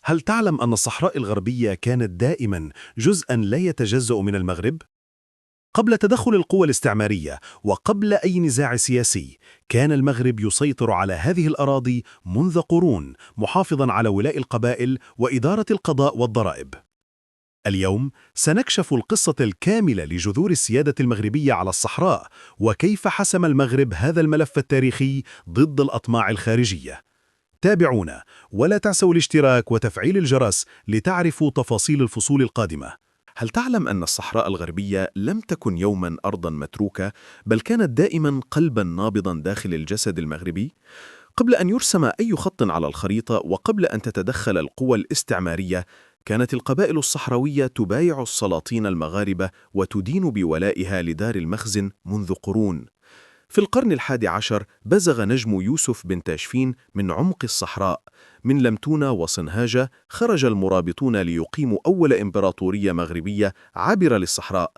هل تعلم أن الصحراء الغربية كانت دائماً جزءاً لا يتجزأ من المغرب؟ قبل تدخل القوى الاستعمارية وقبل أي نزاع سياسي، كان المغرب يسيطر على هذه الأراضي منذ قرون، محافظاً على ولاء القبائل وإدارة القضاء والضرائب. اليوم سنكشف القصة الكاملة لجذور السيادة المغربية على الصحراء، وكيف حسم المغرب هذا الملف التاريخي ضد الأطماع الخارجية. تابعونا، ولا تنسوا الاشتراك وتفعيل الجرس لتعرفوا تفاصيل الفصول القادمة. هل تعلم أن الصحراء الغربية لم تكن يوماً أرضاً متروكة، بل كانت دائماً قلباً نابضاً داخل الجسد المغربي؟ قبل أن يرسم أي خط على الخريطة وقبل أن تتدخل القوى الاستعمارية، كانت القبائل الصحراوية تبايع السلاطين المغاربة وتدين بولائها لدار المخزن منذ قرون. في القرن ال11 بزغ نجم يوسف بن تاشفين من عمق الصحراء. من لمتونة وصنهاجة خرج المرابطون ليقيموا أول إمبراطورية مغربية عابرة للصحراء.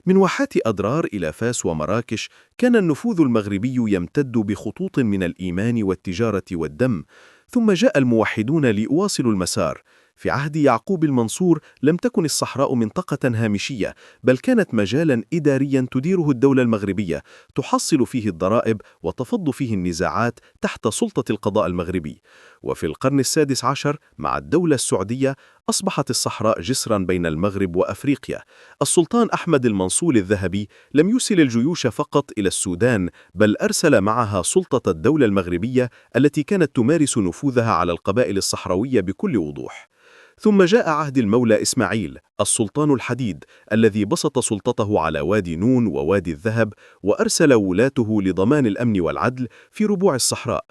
من واحات أدرار إلى فاس ومراكش، كان النفوذ المغربي يمتد بخطوط من الإيمان والتجارة والدم. ثم جاء الموحدون ليواصلوا المسار. في عهد يعقوب المنصور لم تكن الصحراء منطقة هامشية، بل كانت مجالاً إدارياً تديره الدولة المغربية، تحصل فيه الضرائب وتفض فيه النزاعات تحت سلطة القضاء المغربي. وفي القرن السادس عشر مع الدولة السعودية أصبحت الصحراء جسراً بين المغرب وأفريقيا. السلطان أحمد المنصور الذهبي لم يرسل الجيوش فقط إلى السودان، بل أرسل معها سلطة الدولة المغربية التي كانت تمارس نفوذها على القبائل الصحراوية بكل وضوح. ثم جاء عهد المولى إسماعيل السلطان الحديد، الذي بسط سلطته على وادي نون ووادي الذهب، وأرسل ولاته لضمان الأمن والعدل في ربوع الصحراء.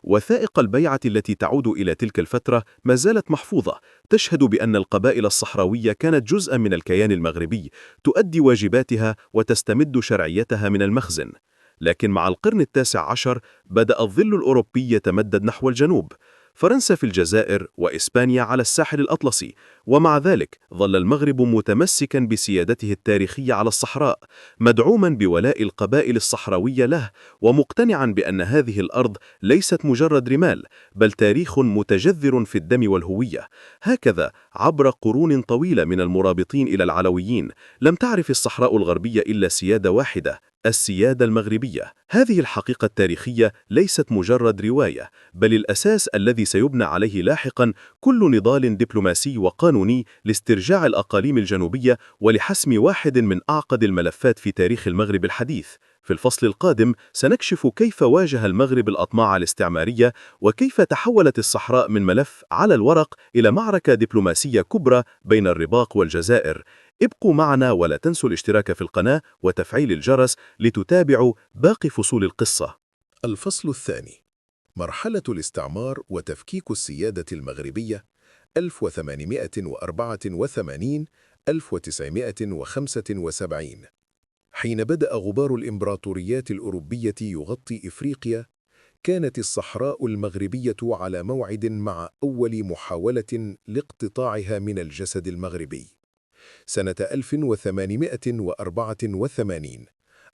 وثائق البيعة التي تعود إلى تلك الفترة ما زالت محفوظة، تشهد بأن القبائل الصحراوية كانت جزءاً من الكيان المغربي، تؤدي واجباتها وتستمد شرعيتها من المخزن. لكن مع القرن التاسع عشر بدأ الظل الأوروبي يتمدد نحو الجنوب، فرنسا في الجزائر وإسبانيا على الساحل الأطلسي. ومع ذلك ظل المغرب متمسكاً بسيادته التاريخية على الصحراء، مدعوماً بولاء القبائل الصحراوية له، ومقتنعاً بأن هذه الأرض ليست مجرد رمال، بل تاريخ متجذر في الدم والهوية. هكذا عبر قرون طويلة من المرابطين إلى العلويين، لم تعرف الصحراء الغربية إلا سيادة واحدة: السيادة المغربية. هذه الحقيقة التاريخية ليست مجرد رواية، بل الأساس الذي سيبنى عليه لاحقاً كل نضال دبلوماسي وقانوني لاسترجاع الأقاليم الجنوبية ولحسم واحد من أعقد الملفات في تاريخ المغرب الحديث. في الفصل القادم سنكشف كيف واجه المغرب الأطماع الاستعمارية، وكيف تحولت الصحراء من ملف على الورق إلى معركة دبلوماسية كبرى بين الرباق والجزائر. ابقوا معنا، ولا تنسوا الاشتراك في القناة وتفعيل الجرس لتتابعوا باقي فصول القصة. الفصل الثاني: مرحلة الاستعمار وتفكيك السيادة المغربية 1884-1975. حين بدأ غبار الإمبراطوريات الأوروبية يغطي إفريقيا، كانت الصحراء المغربية على موعد مع أول محاولة لاقتطاعها من الجسد المغربي. سنة 1884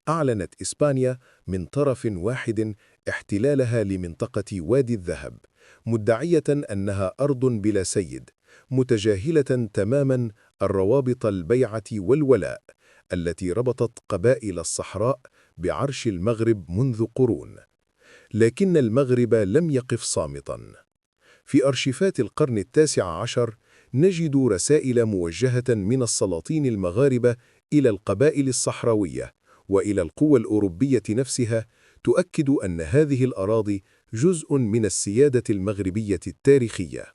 أعلنت إسبانيا من طرف واحد احتلالها لمنطقة وادي الذهب، مدعية أنها أرض بلا سيد، متجاهلة تماماً الروابط البيعة والولاء التي ربطت قبائل الصحراء بعرش المغرب منذ قرون. لكن المغرب لم يقف صامتاً. في أرشيفات القرن التاسع عشر نجد رسائل موجهة من السلاطين المغاربة إلى القبائل الصحراوية وإلى القوى الأوروبية نفسها، تؤكد أن هذه الأراضي جزء من السيادة المغربية التاريخية.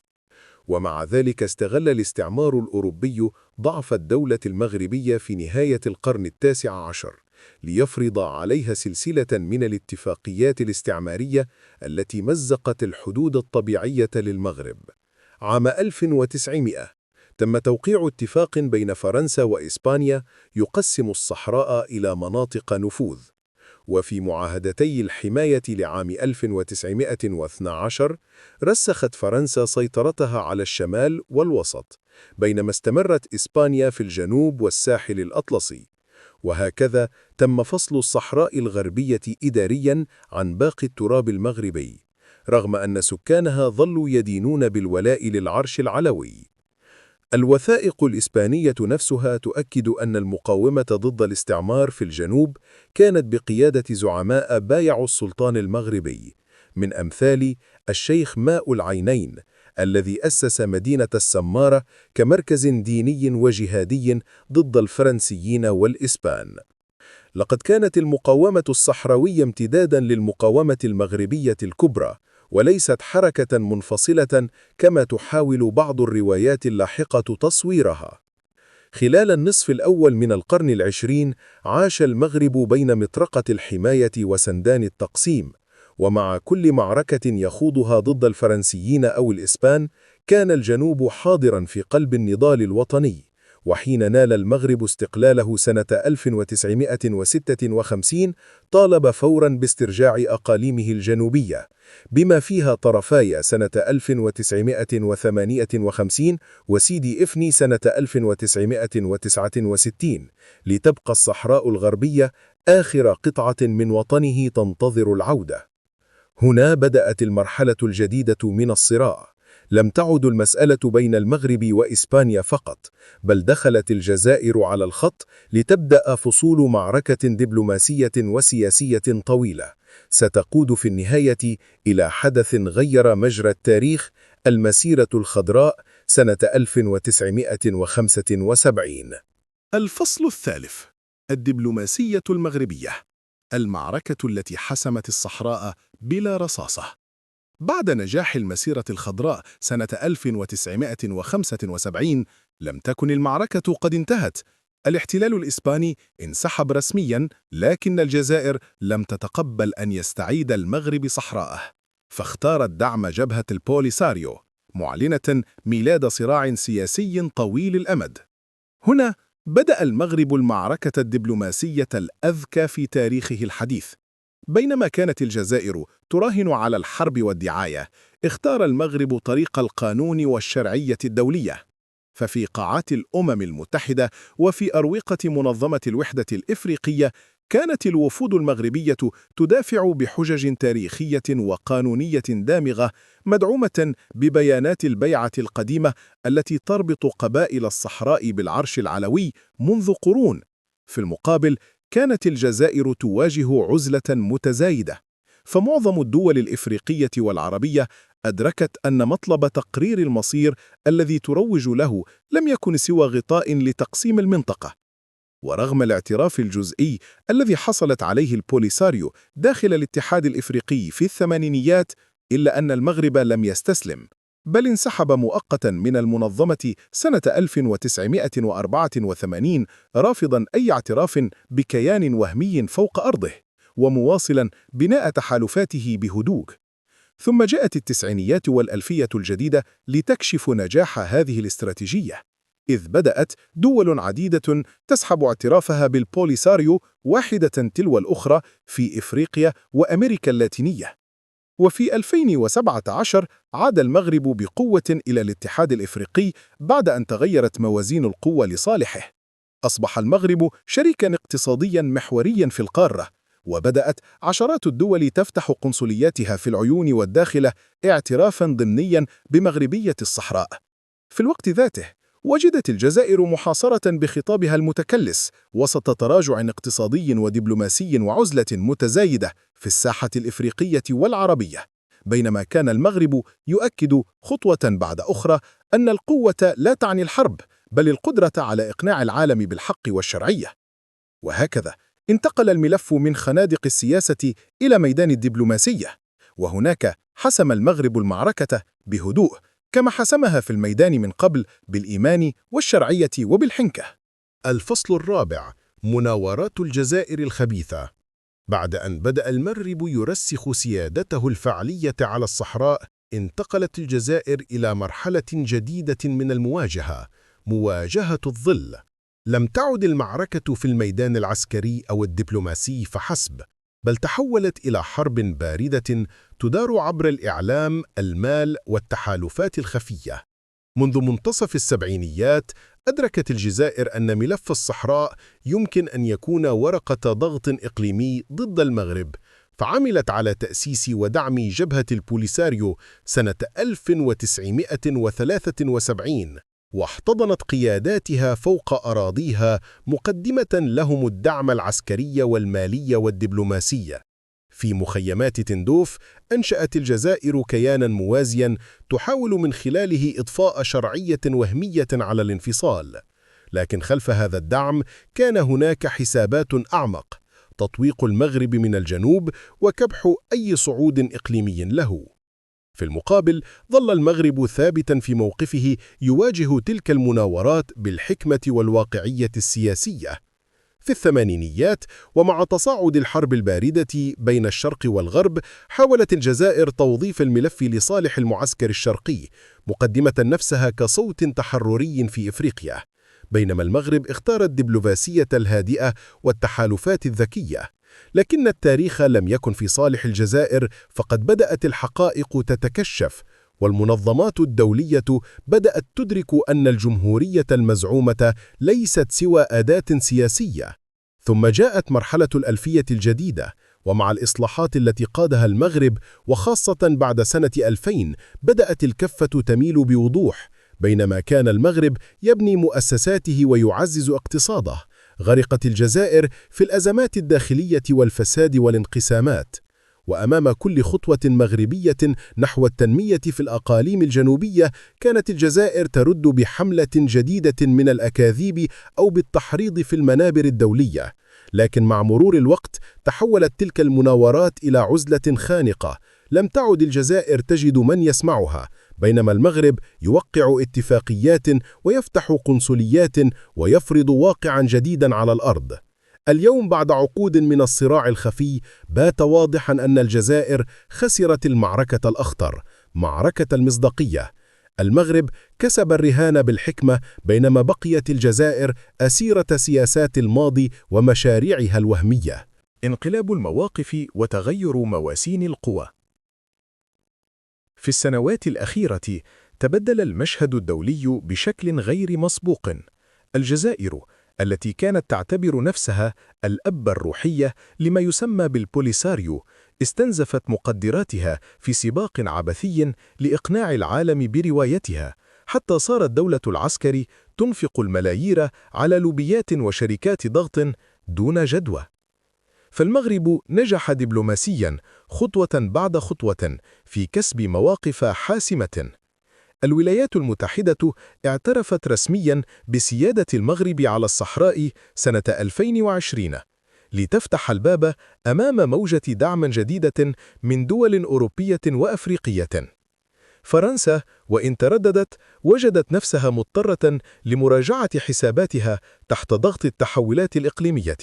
ومع ذلك استغل الاستعمار الأوروبي ضعف الدولة المغربية في نهاية القرن التاسع عشر ليفرض عليها سلسلة من الاتفاقيات الاستعمارية التي مزقت الحدود الطبيعية للمغرب. عام 1900 تم توقيع اتفاق بين فرنسا وإسبانيا يقسم الصحراء إلى مناطق نفوذ. وفي معاهدتي الحماية لعام 1912 رسخت فرنسا سيطرتها على الشمال والوسط، بينما استمرت إسبانيا في الجنوب والساحل الأطلسي. وهكذا تم فصل الصحراء الغربية إدارياً عن باقي التراب المغربي. رغم أن سكانها ظلوا يدينون بالولاء للعرش العلوي. الوثائق الإسبانية نفسها تؤكد أن المقاومة ضد الاستعمار في الجنوب كانت بقيادة زعماء بايعوا السلطان المغربي، من أمثال الشيخ ماء العينين الذي أسس مدينة السمارة كمركز ديني وجهادي ضد الفرنسيين والإسبان. لقد كانت المقاومة الصحراوية امتداداً للمقاومة المغربية الكبرى، وليست حركة منفصلة كما تحاول بعض الروايات اللاحقة تصويرها. خلال النصف الأول من القرن العشرين عاش المغرب بين مطرقة الحماية وسندان التقسيم، ومع كل معركة يخوضها ضد الفرنسيين أو الإسبان كان الجنوب حاضراً في قلب النضال الوطني. وحين نال المغرب استقلاله سنة 1956 طالب فوراً باسترجاع أقاليمه الجنوبية، بما فيها طرفاي سنة 1958 وسيدي إفني سنة 1969، لتبقى الصحراء الغربية آخر قطعة من وطنه تنتظر العودة. هنا بدأت المرحلة الجديدة من الصراع. لم تعد المسألة بين المغرب وإسبانيا فقط، بل دخلت الجزائر على الخط لتبدأ فصول معركة دبلوماسية وسياسية طويلة ستقود في النهاية إلى حدث غير مجرى التاريخ، المسيرة الخضراء سنة 1975. الفصل الثالث: الدبلوماسية المغربية، المعركة التي حسمت الصحراء بلا رصاصة. بعد نجاح المسيرة الخضراء سنة 1975 لم تكن المعركة قد انتهت. الاحتلال الإسباني انسحب رسمياً، لكن الجزائر لم تتقبل أن يستعيد المغرب صحراءه، فاختارت دعم جبهة البوليساريو، معلنة ميلاد صراع سياسي طويل الأمد. هنا بدأ المغرب المعركة الدبلوماسية الأذكى في تاريخه الحديث. بينما كانت الجزائر تراهن على الحرب والدعاية، اختار المغرب طريق القانون والشرعية الدولية. ففي قاعات الأمم المتحدة وفي أروقة منظمة الوحدة الإفريقية كانت الوفود المغربية تدافع بحجج تاريخية وقانونية دامغة، مدعومة ببيانات البيعة القديمة التي تربط قبائل الصحراء بالعرش العلوي منذ قرون. في المقابل كانت الجزائر تواجه عزلة متزايدة، فمعظم الدول الإفريقية والعربية أدركت أن مطلب تقرير المصير الذي تروج له لم يكن سوى غطاء لتقسيم المنطقة. ورغم الاعتراف الجزئي الذي حصلت عليه البوليساريو داخل الاتحاد الإفريقي في الثمانينيات، إلا أن المغرب لم يستسلم، بل انسحب مؤقتاً من المنظمة سنة 1984 رافضاً أي اعتراف بكيان وهمي فوق أرضه، ومواصلاً بناء تحالفاته بهدوء. ثم جاءت التسعينيات والألفية الجديدة لتكشف نجاح هذه الاستراتيجية، إذ بدأت دول عديدة تسحب اعترافها بالبوليساريو واحدة تلو الأخرى في إفريقيا وأمريكا اللاتينية. وفي 2017 عاد المغرب بقوة إلى الاتحاد الإفريقي بعد أن تغيرت موازين القوى لصالحه. أصبح المغرب شريكاً اقتصادياً محورياً في القارة، وبدأت عشرات الدول تفتح قنصلياتها في العيون والداخلة اعترافاً ضمنياً بمغربية الصحراء. في الوقت ذاته وجدت الجزائر محاصرة بخطابها المتكلس وسط تراجع اقتصادي ودبلوماسي وعزلة متزايدة في الساحة الإفريقية والعربية، بينما كان المغرب يؤكد خطوة بعد أخرى أن القوة لا تعني الحرب، بل القدرة على إقناع العالم بالحق والشرعية. وهكذا انتقل الملف من خنادق السياسة إلى ميدان الدبلوماسية، وهناك حسم المغرب المعركة بهدوء كما حسمها في الميدان من قبل بالإيمان والشرعية وبالحنكة. الفصل الرابع: مناورات الجزائر الخبيثة. بعد أن بدأ المغرب يرسخ سيادته الفعلية على الصحراء، انتقلت الجزائر إلى مرحلة جديدة من المواجهة، مواجهة الظل. لم تعد المعركة في الميدان العسكري أو الدبلوماسي فحسب، بل تحولت إلى حرب باردة تدار عبر الإعلام، المال والتحالفات الخفية. منذ منتصف السبعينيات أدركت الجزائر أن ملف الصحراء يمكن أن يكون ورقة ضغط إقليمي ضد المغرب، فعملت على تأسيس ودعم جبهة البوليساريو سنة 1973، واحتضنت قياداتها فوق أراضيها مقدمة لهم الدعم العسكري والمالي والدبلوماسي. في مخيمات تندوف أنشأت الجزائر كياناً موازياً تحاول من خلاله إضفاء شرعية وهمية على الانفصال، لكن خلف هذا الدعم كان هناك حسابات أعمق: تطويق المغرب من الجنوب وكبح أي صعود إقليمي له. في المقابل، ظل المغرب ثابتاً في موقفه يواجه تلك المناورات بالحكمة والواقعية السياسية. في الثمانينيات ومع تصاعد الحرب الباردة بين الشرق والغرب، حاولت الجزائر توظيف الملف لصالح المعسكر الشرقي، مقدمة نفسها كصوت تحرري في إفريقيا، بينما المغرب اختار الدبلوماسية الهادئة والتحالفات الذكية. لكن التاريخ لم يكن في صالح الجزائر، فقد بدأت الحقائق تتكشف، والمنظمات الدولية بدأت تدرك أن الجمهورية المزعومة ليست سوى أداة سياسية. ثم جاءت مرحلة الألفية الجديدة، ومع الإصلاحات التي قادها المغرب وخاصة بعد سنة 2000 بدأت الكفة تميل بوضوح. بينما كان المغرب يبني مؤسساته ويعزز اقتصاده، غرقت الجزائر في الأزمات الداخلية والفساد والانقسامات. وأمام كل خطوة مغربية نحو التنمية في الأقاليم الجنوبية، كانت الجزائر ترد بحملة جديدة من الأكاذيب أو بالتحريض في المنابر الدولية. لكن مع مرور الوقت تحولت تلك المناورات إلى عزلة خانقة، لم تعد الجزائر تجد من يسمعها، بينما المغرب يوقع اتفاقيات ويفتح قنصليات ويفرض واقعا جديدا على الأرض. اليوم بعد عقود من الصراع الخفي، بات واضحا أن الجزائر خسرت المعركة الأخطر، معركة المصداقية. المغرب كسب الرهان بالحكمة، بينما بقيت الجزائر أسيرة سياسات الماضي ومشاريعها الوهمية. انقلاب المواقف وتغير مواسين القوى. في السنوات الأخيرة تبدل المشهد الدولي بشكل غير مسبوق. الجزائر التي كانت تعتبر نفسها الأب الروحي لما يسمى بالبوليساريو، استنزفت مقدراتها في سباق عبثي لإقناع العالم بروايتها، حتى صارت الدولة العسكر تنفق الملايير على لوبيات وشركات ضغط دون جدوى. فالمغرب نجح دبلوماسياً خطوة بعد خطوة في كسب مواقف حاسمة. الولايات المتحدة اعترفت رسمياً بسيادة المغرب على الصحراء سنة 2020، لتفتح الباب أمام موجة دعم جديدة من دول أوروبية وأفريقية. فرنسا وإن ترددت وجدت نفسها مضطرة لمراجعة حساباتها تحت ضغط التحولات الإقليمية.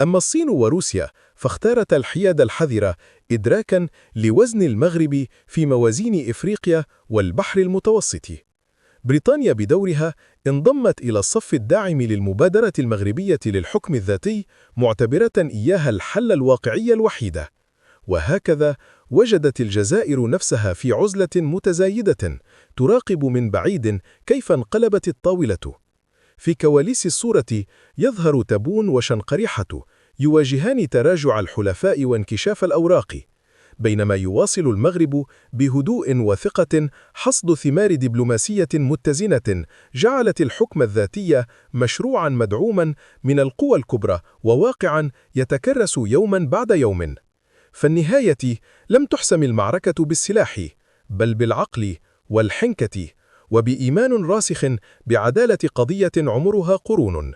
أما الصين وروسيا فاختارتا الحياد الحذر إدراكاً لوزن المغرب في موازين إفريقيا والبحر المتوسط. بريطانيا بدورها انضمت إلى الصف الداعم للمبادرة المغربية للحكم الذاتي، معتبرة إياها الحل الواقعي الوحيد. وهكذا وجدت الجزائر نفسها في عزلة متزايدة، تراقب من بعيد كيف انقلبت الطاولة. في كواليس الصورة يظهر تبون وشنقريحة يواجهان تراجع الحلفاء وانكشاف الأوراق، بينما يواصل المغرب بهدوء وثقة حصد ثمار دبلوماسية متزنة جعلت الحكم الذاتي مشروعا مدعوما من القوى الكبرى وواقعا يتكرس يوما بعد يوم. فالنهاية لم تحسم المعركة بالسلاح، بل بالعقل والحنكة، وبإيمان راسخ بعدالة قضية عمرها قرون.